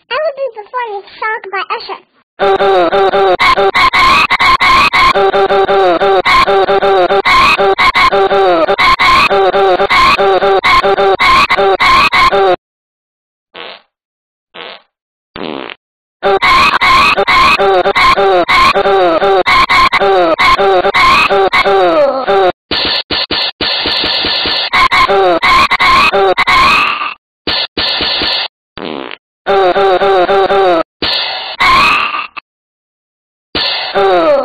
I will be performing a song by Usher. Oh.